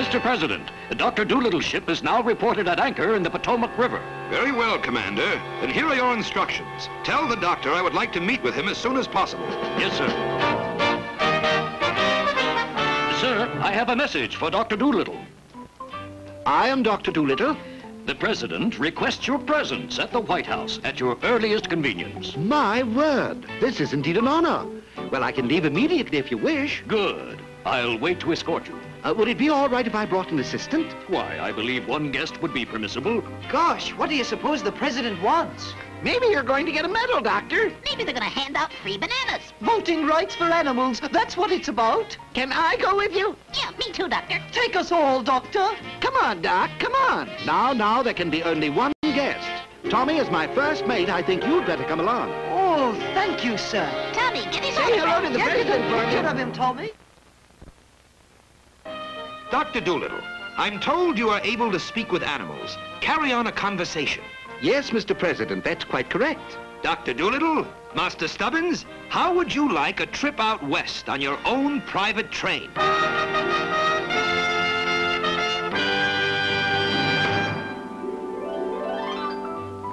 Mr. President, Dr. Doolittle's ship is now reported at anchor in the Potomac River. Very well, Commander. And here are your instructions. Tell the doctor I would like to meet with him as soon as possible. Yes, sir. Sir, I have a message for Dr. Doolittle. I am Dr. Doolittle. The President requests your presence at the White House at your earliest convenience. My word, this is indeed an honor. Well, I can leave immediately if you wish. Good. I'll wait to escort you. Would it be all right if I brought an assistant? Why, I believe one guest would be permissible. Gosh, what do you suppose the President wants? Maybe you're going to get a medal, Doctor. Maybe they're gonna hand out free bananas. Voting rights for animals, that's what it's about. Can I go with you? Yeah, me too, Doctor. Take us all, Doctor. Come on, Doc, come on. Now, there can be only one guest. Tommy, as my first mate, I think you'd better come along. Oh, thank you, sir. Tommy, get his Say hello autograph. to the Get President, a for picture you. of him, Tommy. Dr. Doolittle, I'm told you are able to speak with animals. Carry on a conversation. Yes, Mr. President, that's quite correct. Dr. Doolittle, Master Stubbins, how would you like a trip out west on your own private train?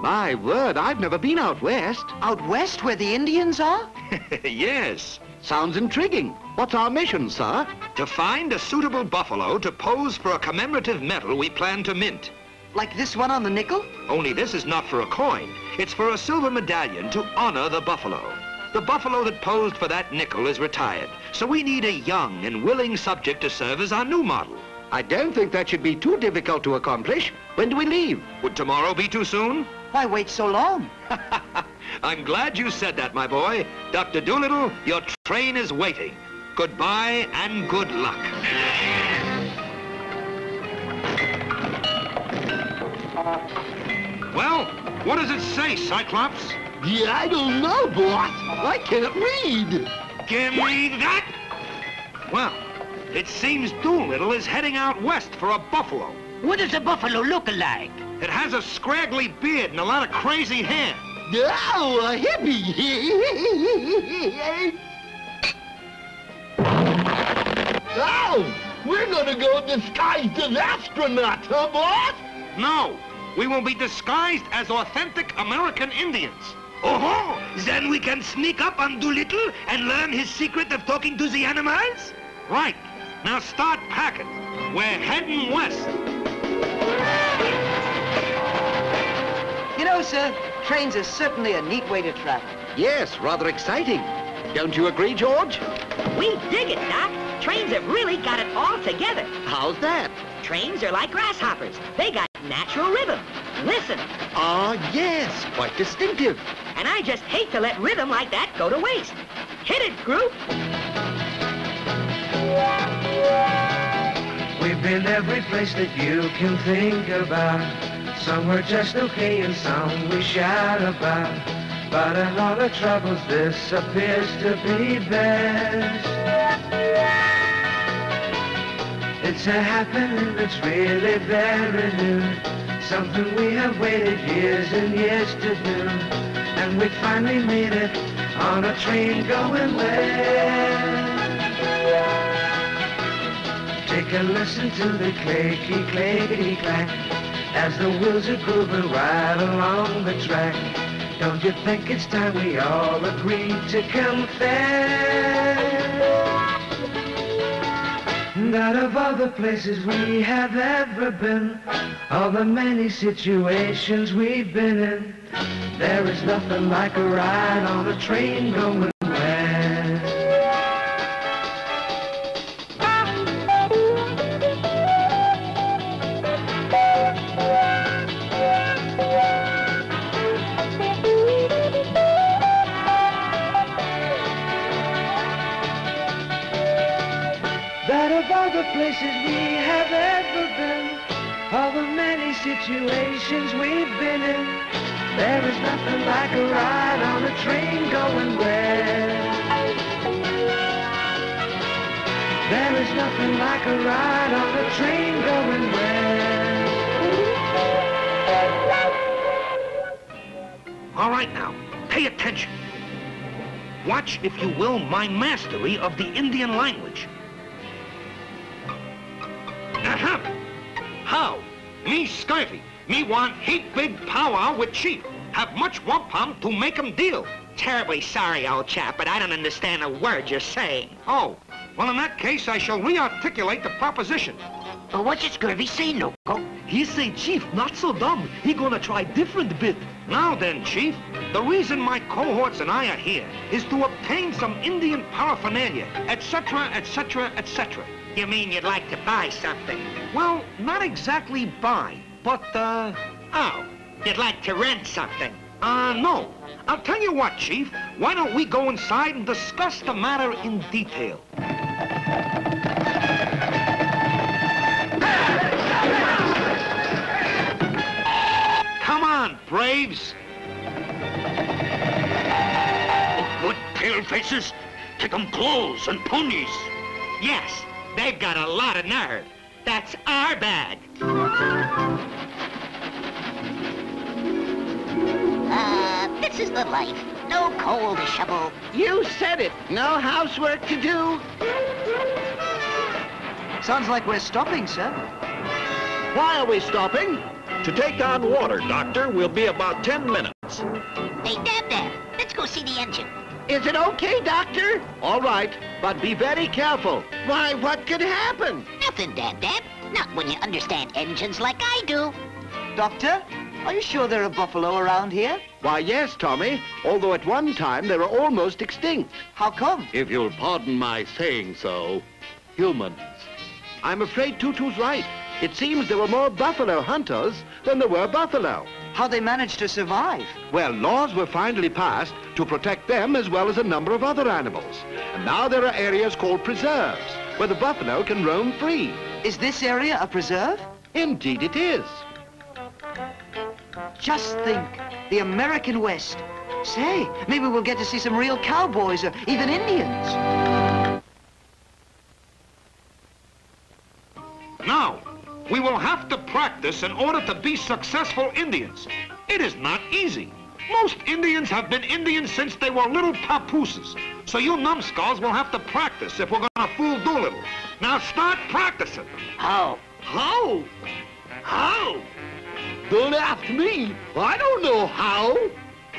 My word, I've never been out west. Out west where the Indians are? Yes. Sounds intriguing. What's our mission, sir? To find a suitable buffalo to pose for a commemorative medal we plan to mint. Like this one on the nickel? Only this is not for a coin. It's for a silver medallion to honor the buffalo. The buffalo that posed for that nickel is retired, so we need a young and willing subject to serve as our new model. I don't think that should be too difficult to accomplish. When do we leave? Would tomorrow be too soon? Why wait so long? I'm glad you said that, my boy. Dr. Doolittle, your train is waiting. Goodbye and good luck. Well, what does it say, Cyclops? Yeah, I don't know, boss. I can't read. Give me that! Well, it seems Doolittle is heading out west for a buffalo. What does a buffalo look like? It has a scraggly beard and a lot of crazy hair. Oh, a hippie. Oh, we're gonna go disguised as astronauts, huh, boss? No, we will be disguised as authentic American Indians. Oh, then we can sneak up on Doolittle and learn his secret of talking to the animals? Right. Now start packing. We're heading west. You know, sir, trains are certainly a neat way to travel. Yes, rather exciting. Don't you agree, George? We dig it, Doc. Trains have really got it all together. How's that? Trains are like grasshoppers. They got natural rhythm. Listen. Ah, yes, quite distinctive. And I just hate to let rhythm like that go to waste. Hit it, group. We've been every place that you can think about. Some were just okay and some we shout about. But in all the troubles, this appears to be best. It's a happening that's really very new. Something we have waited years and years to do. And we finally made it on a train going west. Take a listen to the clacky, clacky, clack as the wheels are grooving right along the track. Don't you think it's time we all agree to confess that of all the places we have ever been, all the many situations we've been in, there is nothing like a ride on a train going west. That of all the places we have ever been, all the many situations we've been in, there is nothing like a ride on a train going west. There is nothing like a ride on a train going west. All right now, pay attention. Watch, if you will, my mastery of the Indian language. Aha! Me Scurvy. Me want heap big powwow with Chief. Have much wampum to make 'em deal. Terribly sorry, old chap, but I don't understand a word you're saying. Oh, well, in that case, I shall re-articulate the proposition. What's your Scurvy say, Loco? He say, Chief, not so dumb. He gonna try different bit. Now then, Chief, the reason my cohorts and I are here is to obtain some Indian paraphernalia, etc., etc., etc. You mean you'd like to buy something? Well, not exactly buy, but, Oh, you'd like to rent something? no. I'll tell you what, Chief. Why don't we go inside and discuss the matter in detail? Come on, braves. Good pale-faces. Take 'em clothes and ponies. Yes, they've got a lot of nerve. That's our bag. This is the life. No coal to shovel. You said it. No housework to do. Sounds like we're stopping, sir. Why are we stopping? To take on water, Doctor, will be about 10 minutes. Hey, Dab, let's go see the engine. Is it okay, Doctor? All right, but be very careful. Why, what could happen? Nothing, Dab. Not when you understand engines like I do. Doctor, are you sure there are buffalo around here? Why, yes, Tommy, although at one time they were almost extinct. How come? If you'll pardon my saying so, humans. I'm afraid Tutu's right. It seems there were more buffalo hunters than there were buffalo. How they managed to survive? Well, laws were finally passed to protect them as well as a number of other animals. And now there are areas called preserves where the buffalo can roam free. Is this area a preserve? Indeed it is. Just think, the American West. Say, maybe we'll get to see some real cowboys or even Indians. Now, we will have to practice in order to be successful Indians. It is not easy. Most Indians have been Indians since they were little papooses. So you numbskulls will have to practice if we're gonna fool Doolittle. Now start practicing. How? How? How? Don't ask me. I don't know how.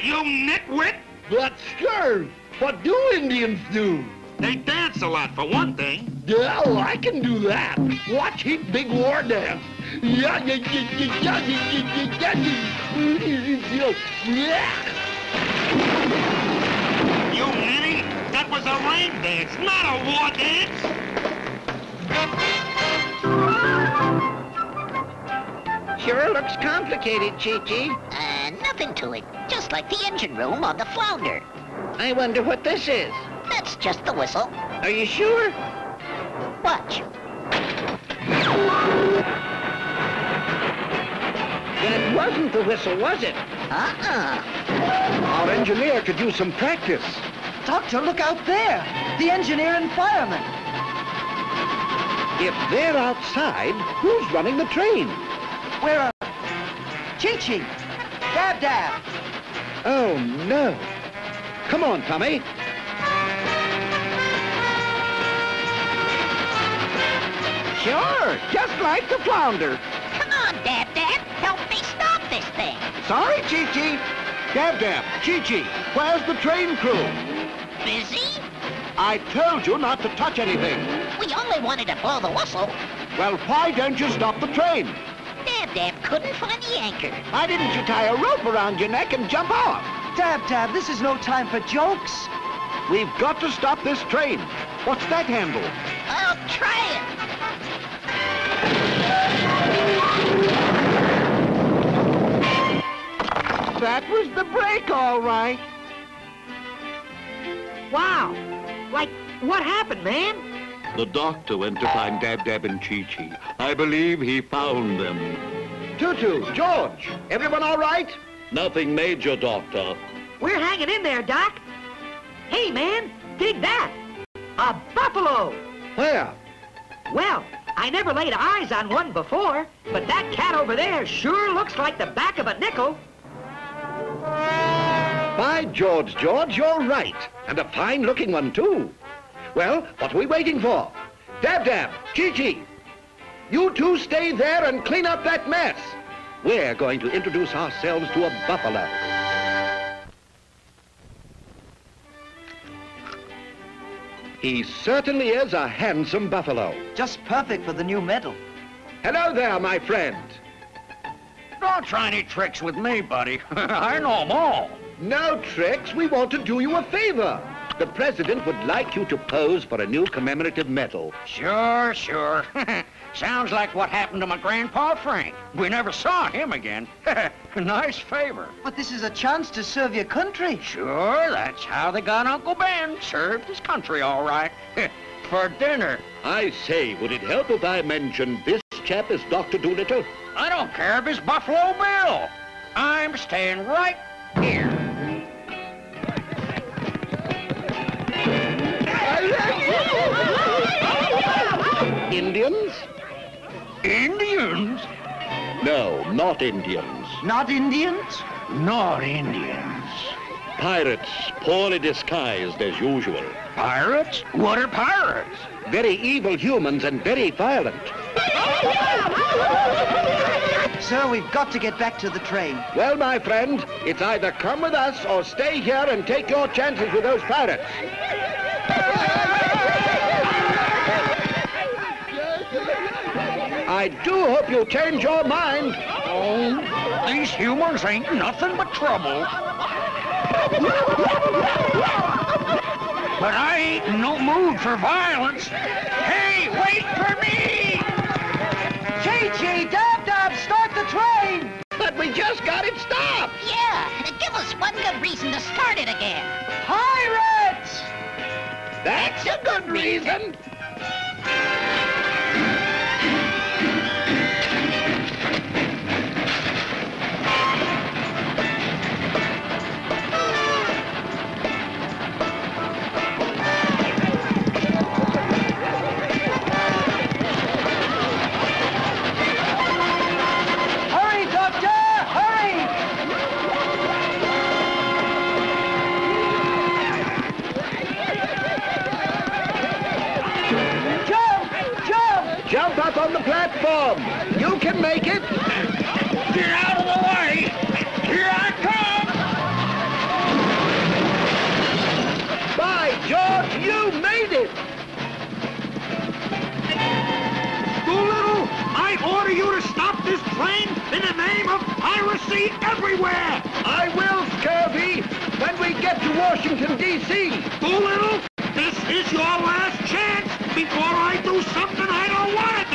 You nitwit! But sure, what do Indians do? They dance a lot, for one thing. Yeah, well, I can do that. Watch heap big war dance. Yeah, yeah, yeah, yeah, yeah, yeah, yeah, yeah. You ninny! That was a rain dance, not a war dance! Sure looks complicated, Chi-Chi. Nothing to it. Just like the engine room on the Flounder. I wonder what this is. That's just the whistle. Are you sure? Watch. That wasn't the whistle, was it? Our engineer could use some practice. Doctor, look out there. The engineer and fireman. If they're outside, who's running the train? Where are... Chi-Chi. Dab. Oh, no. Come on, Tommy. Sure, just like the Flounder. Come on, Dab. Help me stop this thing. Sorry, Chi-Chi. Dab, Chi-Chi, where's the train crew? Busy? I told you not to touch anything. We only wanted to blow the whistle. Well, why don't you stop the train? Dab couldn't find the anchor. Why didn't you tie a rope around your neck and jump off? Dab, this is no time for jokes. We've got to stop this train. What's that handle? I'll try it. That was the brake, all right. Wow. Like, what happened, man? The doctor went to find Dab and Chi-Chi. I believe he found them. Tutu, George, everyone all right? Nothing major, Doctor. We're hanging in there, Doc. Hey, man, dig that. A buffalo. Where? Well, I never laid eyes on one before, but that cat over there sure looks like the back of a nickel. By George, you're right. And a fine-looking one, too. Well, what are we waiting for? Dab, Chi-Chi. You two stay there and clean up that mess. We're going to introduce ourselves to a buffalo. He certainly is a handsome buffalo. Just perfect for the new medal. Hello there, my friend. Don't try any tricks with me, buddy. I know them all. No tricks. We want to do you a favor. The president would like you to pose for a new commemorative medal. Sure. Sounds like what happened to my grandpa Frank. We never saw him again. Nice favor. But this is a chance to serve your country. Sure, that's how they got Uncle Ben. Served his country all right. For dinner. I say, would it help if I mentioned this chap is Dr. Doolittle? I don't care if it's Buffalo Bill. I'm staying right here. Indians? Indians? No, not Indians. Not Indians? Not Indians. Pirates, poorly disguised as usual. Pirates? What are pirates? Very evil humans and very violent. Sir, we've got to get back to the train. Well, my friend, it's either come with us or stay here and take your chances with those pirates. I do hope you change your mind. Oh, these humans ain't nothing but trouble. But I ain't in no mood for violence. Hey, wait for me! Chee-Chee, Dab-Dab, start the train! But we just got it stopped. Yeah, give us one good reason to start it again. Pirates! That's a good reason. Jump up on the platform. You can make it. Get out of the way. Here I come. By George, you made it. Doolittle, I order you to stop this train in the name of piracy everywhere. I will, Scurvy, when we get to Washington, D.C. Doolittle, this is your last chance before I do something I don't want to do.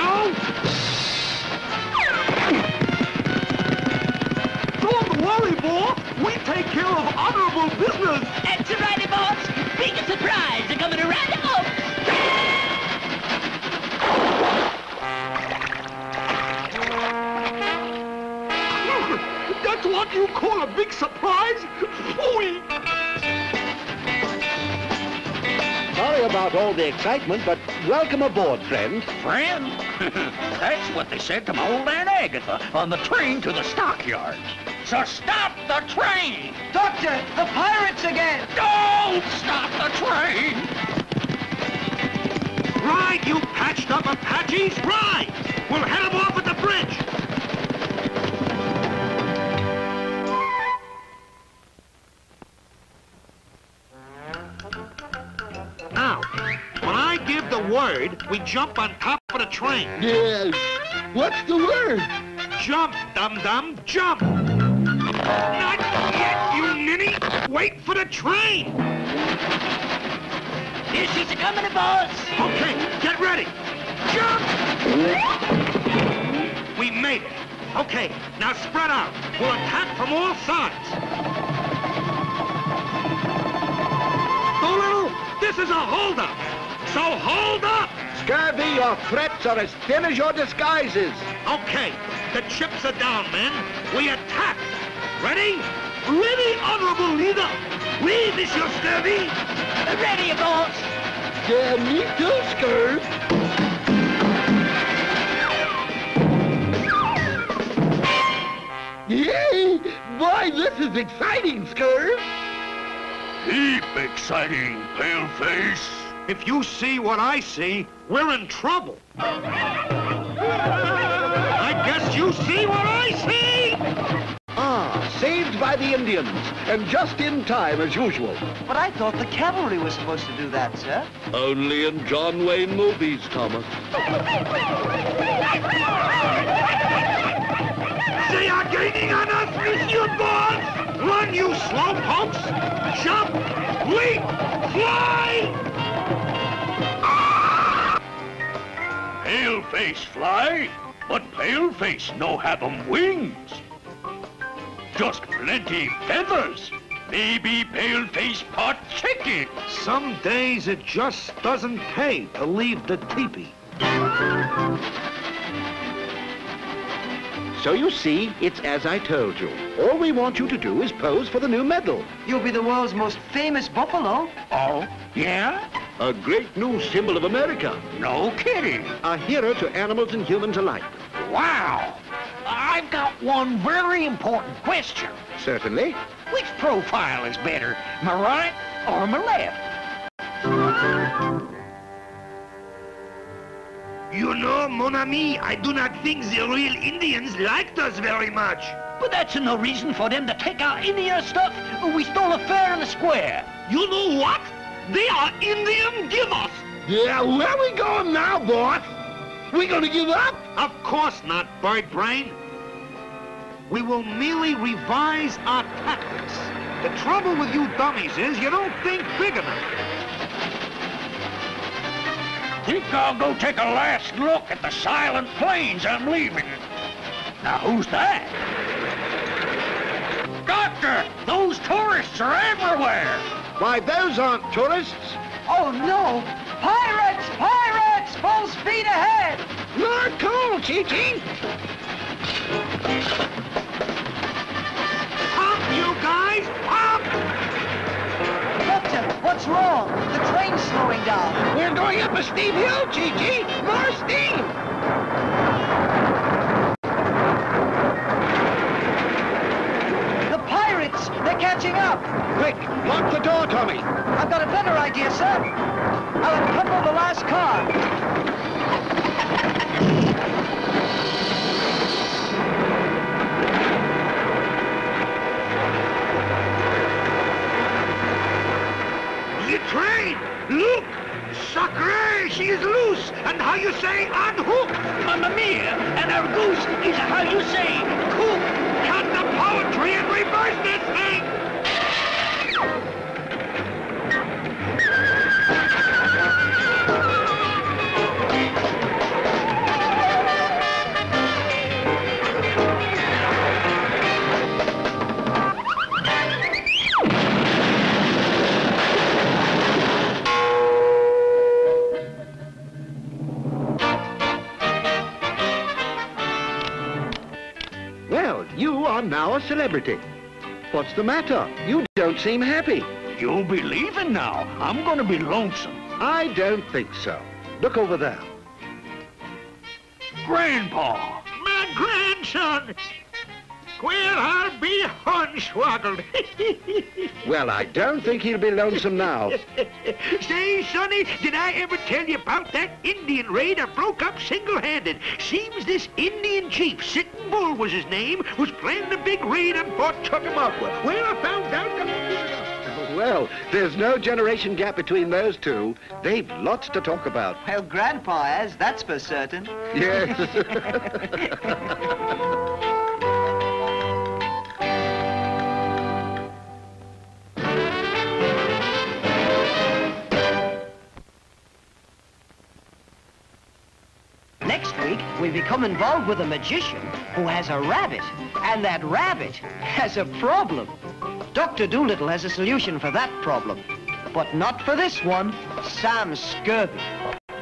Don't worry, boss. We take care of honorable business. That's right, boss. Big surprise are coming around the house. That's what you call a big surprise? Phooey! Sorry about all the excitement, but welcome aboard, friend. Friend? That's what they said to my old Aunt Agatha on the train to the stockyards. So stop the train! Doctor, the pirates again! Don't stop the train! Ride, you patched-up Apaches! Ride! We'll head them off at the bridge! Now, when I give the word, we jump on top of the train. Yes. What's the word? Jump, dum-dum, jump! Not yet, you ninny! Wait for the train! Here she's coming, boss. Okay, get ready! Jump! We made it. Okay, now spread out. We'll attack from all sides. Doolittle, this is a holdup. So hold up! Scurvy, your threats are as thin as your disguises. Okay, the chips are down, men. We attack. Ready? Ready, honorable leader. Oui, Monsieur Scurvy. Ready, boss. Yeah, me too, Scurv. Yay! Boy, this is exciting, Scurv. Heap exciting, paleface. If you see what I see, we're in trouble. I guess you see what I see! Ah, saved by the Indians, and just in time as usual. But I thought the cavalry was supposed to do that, sir. Only in John Wayne movies, Thomas. They are gaining on us, Monsieur Boss! Run, you slowpokes! Jump! Leap! Fly! Pale-face fly, but pale-face no have 'em wings. Just plenty feathers. Maybe pale-face pot chicken. Some days it just doesn't pay to leave the teepee. So you see, it's as I told you. All we want you to do is pose for the new medal. You'll be the world's most famous buffalo. Oh, yeah? A great new symbol of America. No kidding. A hero to animals and humans alike. Wow! I've got one very important question. Certainly. Which profile is better, my right or my left? You know, mon ami, I do not think the real Indians liked us very much. But that's no reason for them to take our Indian stuff we stole fair and square. You know what? They are Indian givers. Yeah, where we going now, boss? We gonna give up? Of course not, bird brain. We will merely revise our tactics. The trouble with you dummies is you don't think big enough. Think I'll go take a last look at the silent plains I'm leaving. Now, who's that? Doctor, those tourists are everywhere. Why, those aren't tourists. Oh, no! Pirates! Pirates! Full speed ahead! Not cool, Chi-Chi. Pump, you guys! Pump! Doctor, what's wrong? The train's slowing down. We're going up a steep hill, Chi-Chi. More steam. The pirates! They're catching up! Quick, lock the door, Tommy. I've got a better idea, sir. I'll uncouple the last car. The train! Look! Sacré, she is loose! And how you say unhook? Mamma mia! And our goose is how you say cook. Cut the poetry and reverse this thing! Well, you are now a celebrity. What's the matter? You don't seem happy. You'll be leaving now. I'm gonna be lonesome. I don't think so. Look over there. Grandpa! My grandson! Where I'll be hornswoggled. Well, I don't think he'll be lonesome now. Say, Sonny, did I ever tell you about that Indian raid I broke up single-handed? Seems this Indian chief, Sitting Bull was his name, was planning a big raid on Fort Chickamauga. Well, I found out that... Well, there's no generation gap between those two. They've lots to talk about. Well, Grandpa has, that's for certain. Yes. Next week, we become involved with a magician who has a rabbit, and that rabbit has a problem. Dr. Dolittle has a solution for that problem, but not for this one, Sam Scurvy.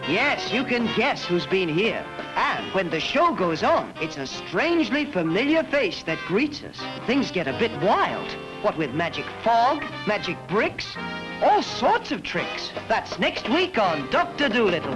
Yes, you can guess who's been here. And when the show goes on, it's a strangely familiar face that greets us. Things get a bit wild. What with magic fog, magic bricks, all sorts of tricks. That's next week on Dr. Dolittle.